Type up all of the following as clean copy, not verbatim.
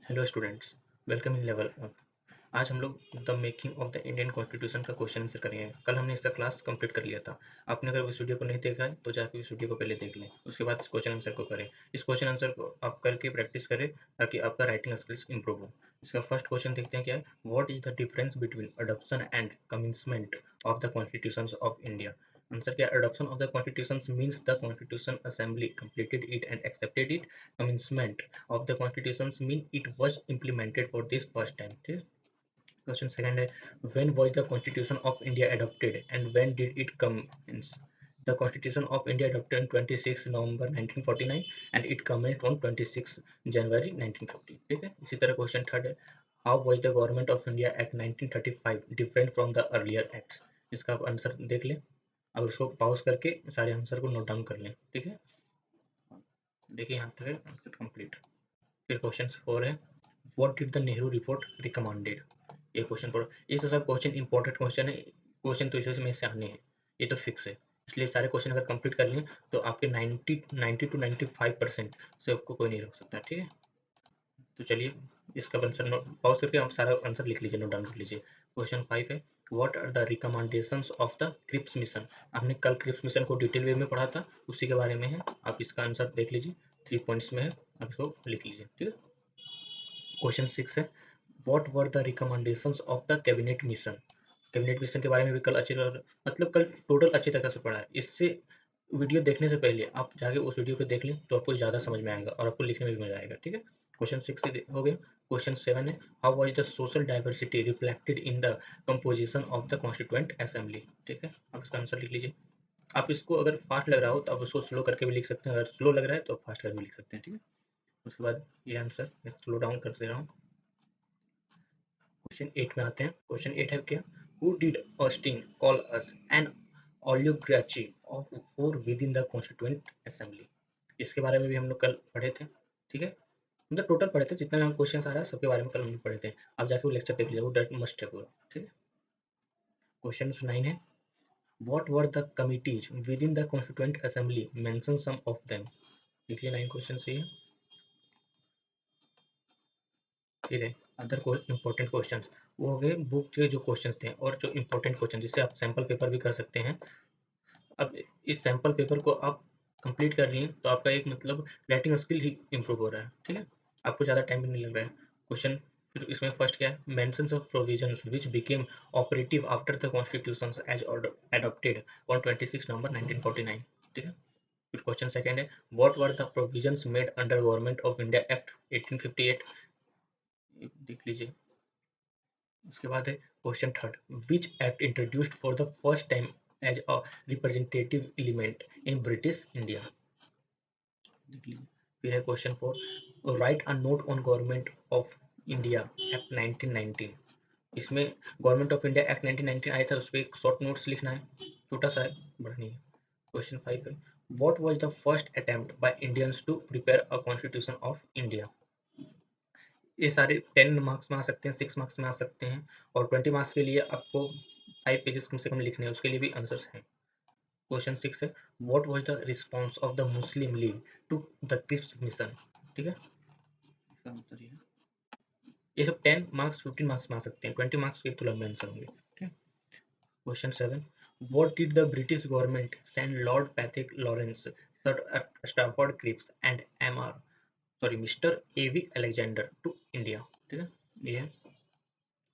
Hello students, welcome in level up. आज हम लोग the making of the Indian constitution का क्वेश्चन आंसर करेंगे। कल हमने इसका क्लास कंप्लीट कर लिया था। आपने अगर इस वीडियो को नहीं देखा है तो जाकर इस वीडियो को पहले देख लें, उसके बाद इस क्वेश्चन आंसर को करें। इस क्वेश्चन आंसर को आप करके प्रैक्टिस करें ताकि आपका राइटिंग स्किल्स इंप्रूव हो। इसका फर्स्ट क्वेश्चन देखते हैं क्या है। What is the difference between adoption and commencement of the constitution of India. Answer क्या है। Adoption of the constitution means the constitution assembly completed it and accepted it. Commencement of the constitutions mean it was implemented for this first time. ठीक है। Question second है, when was the constitution of India adopted and when did it commence? The constitution of India adopted on 26 November 1949 and it commenced on 26 January 1950. ठीक है। इसी तरह question third है, how was the government of India act 1935 different from the earlier acts? इसका आप answer देख लें। अब इसको पॉज करके सारे आंसर को नोट डाउन कर लें। ठीक है, देखिए यहाँ तक है आंसर कंप्लीट। फिर क्वेश्चन फोर है, what did the Nehru report recommended. ये क्वेश्चन पर इस सब क्वेश्चन इंपॉर्टेंट क्वेश्चन है। क्वेश्चन तो इसमें से आने हैं, ये तो फिक्स है। इसलिए सारे क्वेश्चन अगर कंप्लीट कर लें तो आपके 90 टू 95% से आपको कोई नहीं रोक सकता। ठीक है, तो चलिए इसका आंसर नोट पॉज करके आप सारा आंसर लिख लीजिए, नोट डाउन कर लीजिए। क्वेश्चन फाइव है, what are the recommendations of the Cripps mission. आपने कल क्रिप्स मिशन को डिटेल वे में पढ़ा था, उसी के बारे में है। आप इसका आंसर देख लीजिए, 3 पॉइंट्स में है, आप इसको लिख लीजिए। ठीक है। क्वेश्चन सिक्स है, what were the recommendations of the cabinet mission. Cabinet mission के बारे में भी कल अच्छी तरह मतलब कल टोटल अच्छी तरह से पढ़ा है। इससे वीडियो देखने से पहले आप जाके उस वीडियो को देख लें तो आपको ज़्यादा समझ में आएगा और आपको लिखने में भी मजा आएगा। ठीक है। क्वेश्चन सिक्स हो गया। क्वेश्चन सेवन है, how was the social diversity reflected in the composition of the constituent assembly. ठीक है, आप इसका आंसर लिख लीजिए। आप इसको अगर फास्ट लग रहा हो तो आप उसको स्लो करके भी लिख सकते हैं, अगर स्लो लग रहा है तो फास्ट करके भी लिख सकते हैं। ठीक है, उसके बाद ये आंसर मैं स्लो डाउन कर दे रहा हूँ। क्वेश्चन 8 में आते हैं। क्वेश्चन 8 है क्या, who did Austin call as an oligarchy of four within the constituent assembly. इसके बारे में भी हम लोग कल पढ़े थे। ठीक है, मतलब टोटल पढ़े थे, जितना भी क्वेश्चन आ रहा है सबके बारे में कल हम लोग पढ़े थे। आप जाके वो लेक्चर देख लीजिए, वो डेट मस्ट है पूरा। ठीक है। क्वेश्चन 9 है, what were the committees within the constituent assembly, mention some of them. देखिए 9 क्वेश्चन से है। फिर है अदर इंपॉर्टेंट क्वेश्चन, वो हो गए बुक के जो क्वेश्चन थे और जो इंपॉर्टेंट क्वेश्चन जिससे आप सैम्पल पेपर भी कर सकते हैं। अब इस सैम्पल पेपर को आप कंप्लीट कर लिए तो आपका एक मतलब राइटिंग स्किल ही इंप्रूव हो रहा है। ठीक है, आपको ज़्यादा टाइम भी नहीं लग रहा है। क्वेश्चन फिर इसमें फर्स्ट क्या है, mentions of provisions which became operative after the constitutions as adopted on 26 November 1949। ठीक है। फिर क्वेश्चन सेकंड है, what were the provisions made under government of India act 1858। देख लीजिए। उसके बाद है question third, which act introduced for the first time as a representative element in British India. देख लीजिए। फिर है question four, write a note on government of India act 1990। इसमें गवर्नमेंट ऑफ इंडिया एक्ट 1919 आया था, उस पर एक शॉर्ट नोट्स लिखना है, छोटा सा है, बड़ा नहीं है। क्वेश्चन फाइव है, what was the first attempt by Indians to prepare a constitution of India. ये सारे 10 मार्क्स में आ सकते हैं, 6 मार्क्स में आ सकते हैं, और 20 मार्क्स के लिए आपको 5 पेजेस कम से कम लिखने हैं, उसके लिए भी आंसर्स हैं। क्वेश्चन 6 है, what was the response of the Muslim League to the Cripps mission. ठीक है, इसका आंसर ये है। ये सब 10 मार्क्स 15 मार्क्स में आ सकते हैं, 20 मार्क्स के तो लंबे आंसर होंगे। ठीक है। Question 7, what did the British government send Lord Pethick Lawrence sir at Stafford Cripps and MR sorry mister AV Alexander to India. ठीक है, ये है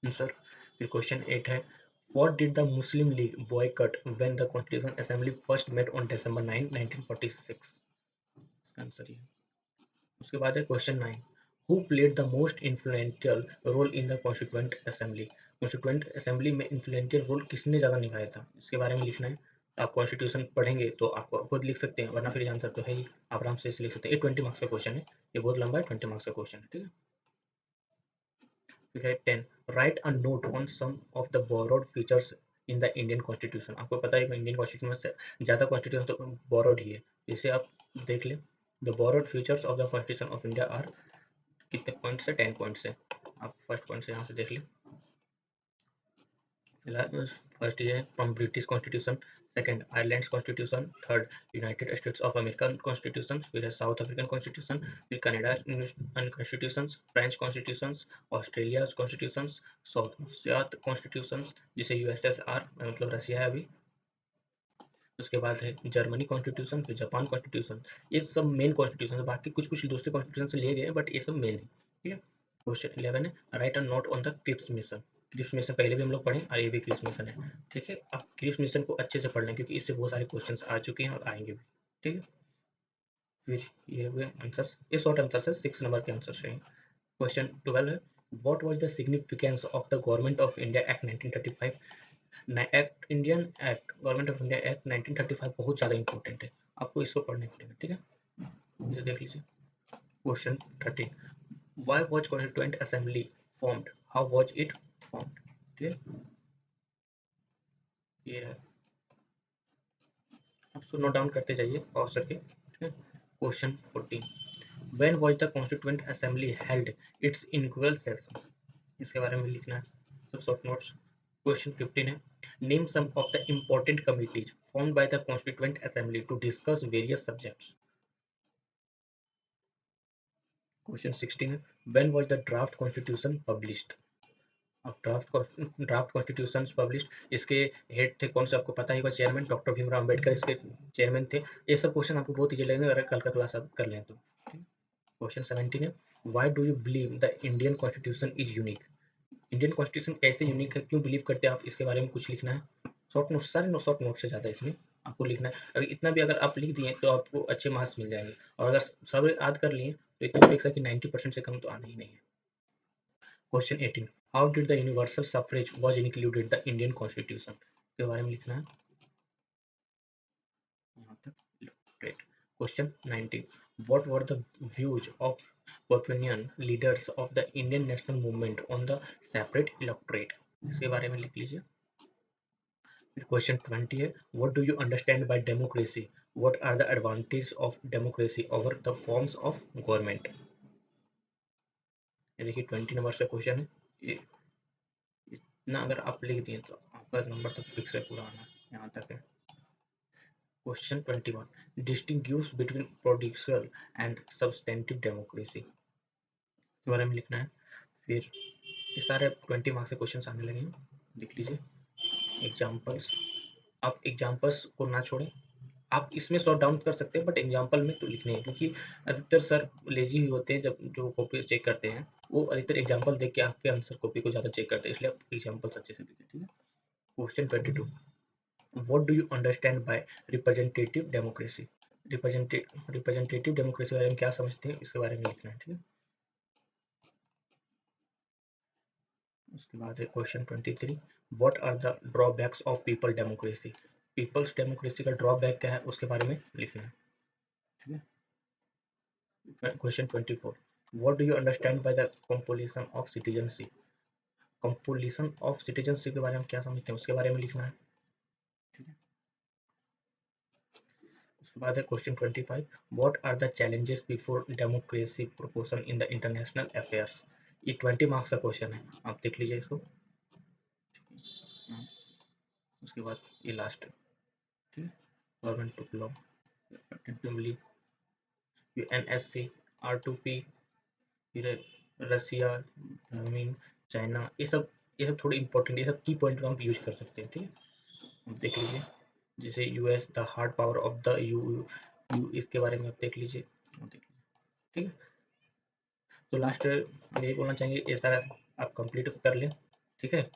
आंसर। फिर क्वेश्चन 8 है, what did the Muslim League boycott when the constitution assembly first met on December 9, 1946। इसका answer ये है। उसके बाद है question 9, who played the most influential role in the constituent assembly. Constituent assembly में इन्फ्लुएंशियल रोल किसने ज़्यादा निभाया था, इसके बारे में लिखना है। आप कॉन्स्टिट्यूशन पढ़ेंगे तो आप खुद लिख सकते हैं, वरना फिर आंसर तो है ही, आप आराम से इसे लिख सकते हैं। ये 20 मार्क्स का क्वेश्चन है, ये बहुत लंबा है, 20 मार्क्स का क्वेश्चन है। ठीक है। फिर है 10, write a note on some of the borrowed features in the Indian constitution. आपको पता है कि इंडियन कॉन्स्टिट्यूशन से ज़्यादा कॉन्स्टिट्यूशन तो बोरोड ही है, इसे आप देख लें। The borrowed features of the constitution of India are, कितने पॉइंट से, 10 पॉइंट से। आप फर्स्ट पॉइंट से यहाँ से देख लें। फिलहाल फर्स्ट ये है from British constitution, second Ireland constitution, third United states of American constitution, फिर है साउथ अफ्रीकन कॉन्स्टिट्यूशन, फिर Canada constitution, French constitution, Australia constitution, south constitution जिसे यूएसएसआर मतलब रसिया है अभी, उसके बाद है जर्मनी कॉन्स्टिट्यूशन, फिर जापान कॉन्स्टिट्यूशन। ये सब मेन कॉन्स्टिट्यूशन है, बाकी कुछ कुछ दूसरे कॉन्स्टिट्यूशन से लिए गए हैं बट ये सब मेन है। ठीक है। क्वेश्चन 11 है write a note on the Cripps mission. Cripps mission पहले भी हम लोग पढ़े और ये भी क्रिप्स मिशन है। ठीक है, आप क्रिप्स मिशन को अच्छे से पढ़ लें क्योंकि इससे बहुत सारे क्वेश्चन आ चुके हैं और आएंगे भी। ठीक है, फिर ये हुए आंसर्स, ये शॉर्ट आंसर है, 6 नंबर के आंसर है। क्वेश्चन 12 है what was the significance of the government of India act 1935। Act Indian act government of India act 1935 बहुत ज़्यादा इंपॉर्टेंट है, आपको इसको पढ़ने पड़ेगा। ठीक है, इसे देख लीजिए। Question 13 why was constituent assembly formed, how was it formed. ठीक है, ये है, आप इसको नोट डाउन करते जाइए पॉज करके। ठीक है, question 14 when was the constituent assembly held its inaugural session, इसके बारे में लिखना है, सब शॉर्ट नोट्स। क्वेश्चन 15 है name some of the important committees formed by the constituent assembly to discuss various subjects. Question 16 है when was the draft constitution published. अब draft constitution publish, इसके हेड थे कौन से आपको पता ही होगा, चेयरमैन डॉक्टर भीमराव अम्बेडकर इसके चेयरमैन थे। ये सब क्वेश्चन आपको बहुत इजी लगेंगे अगर कल का क्लास आप कर लें तो। क्वेश्चन 17 है why do you believe the Indian constitution is unique. Indian constitution कैसे यूनिक है, क्यों बिलीव करते हैं आप, इसके बारे में कुछ लिखना है। शॉर्ट नोट, सारे शॉर्ट नोट से ज़्यादा इसमें आपको लिखना है। अगर इतना भी अगर आप लिख दिए तो आपको अच्छे मार्क्स मिल जाएंगे, और अगर सब याद कर लिए तो इतना फिक्स है कि 90% से कम तो आना ही नहीं है। Question 18 how did the universal suffrage was included the Indian constitution, के बारे में लिखना है यहाँ तक। Great. Question 19 what were the views of opinion leaders of the Indian national movement on the separate electorate, इसके बारे में लिख लीजिए। फिर क्वेश्चन 20 है what do you understand by democracy, what are the advantage of democracy over the forms of government. ये देखिए 20 number का क्वेश्चन है, ये इतना अगर आप लिख दिए तो आपका नंबर तो फिक्स है पूरा आना, यहाँ तक है। Question 21 distinguish between procedural and substantive democracy, इसके बारे में लिखना है। फिर ये सारे 20 मार्क्स के क्वेश्चन आने लगे हैं, देख लीजिए। एग्जाम्पल्स, आप एग्जाम्पल्स को ना छोड़ें, आप इसमें शॉर्ट डाउन कर सकते हैं बट एग्जाम्पल में तो लिखने हैं क्योंकि अधिकतर सर लेजी ही होते हैं, जब जो कॉपी चेक करते हैं वो अधिकतर एग्जाम्पल देख के आपके आंसर कॉपी को ज़्यादा चेक करते हैं, इसलिए आप एग्जाम्पल्स अच्छे से लिखें। ठीक है, question 22 what do you understand bye representative democracy, representative democracy के बारे में क्या समझते हैं, इसके बारे में लिखना है। ठीक है, उसके बाद है question 23 what are the drawbacks of people democracy, people's democracy का ड्रॉबैक क्या है उसके बारे में लिखना है। ठीक है, question 24 what do you understand by the composition of citizenship, composition of citizenship के बारे में क्या समझते हैं उसके बारे में लिखना है। ठीक है, उसके बाद है question 25 what are the challenges before democracy proportion in the international affairs. ये 20 मार्क्स का क्वेश्चन है, आप देख लीजिए इसको। हाँ, उसके बाद ये लास्ट है। ठीक है, government to law, UNSC, R2P, फिर रसिया, जर्मनी, चाइना, ये सब थोड़े इंपॉर्टेंट, ये सब की पॉइंट हम यूज कर सकते हैं। ठीक है, देख लीजिए। जैसे US the hard power of the you इसके बारे में आप देख लीजिए। ठीक है, तो लास्ट हम यही बोलना चाहेंगे, ये सारा आप कंप्लीट कर लें। ठीक है,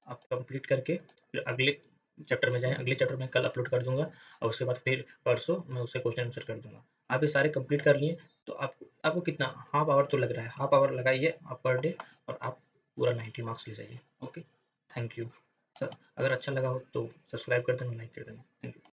आप कंप्लीट करके फिर अगले चैप्टर में जाएं, अगले चैप्टर में कल अपलोड कर दूंगा और उसके बाद फिर परसों मैं उसके क्वेश्चन आंसर कर दूंगा। आप ये सारे कंप्लीट कर लिए तो आपको कितना हाफ आवर तो लग रहा है, हाफ आवर लगाइए आप पर डे और आप पूरा 90 मार्क्स ले जाइए। ओके, थैंक यू सर, अगर अच्छा लगा हो तो सब्सक्राइब कर देना, लाइक कर देना, थैंक यू।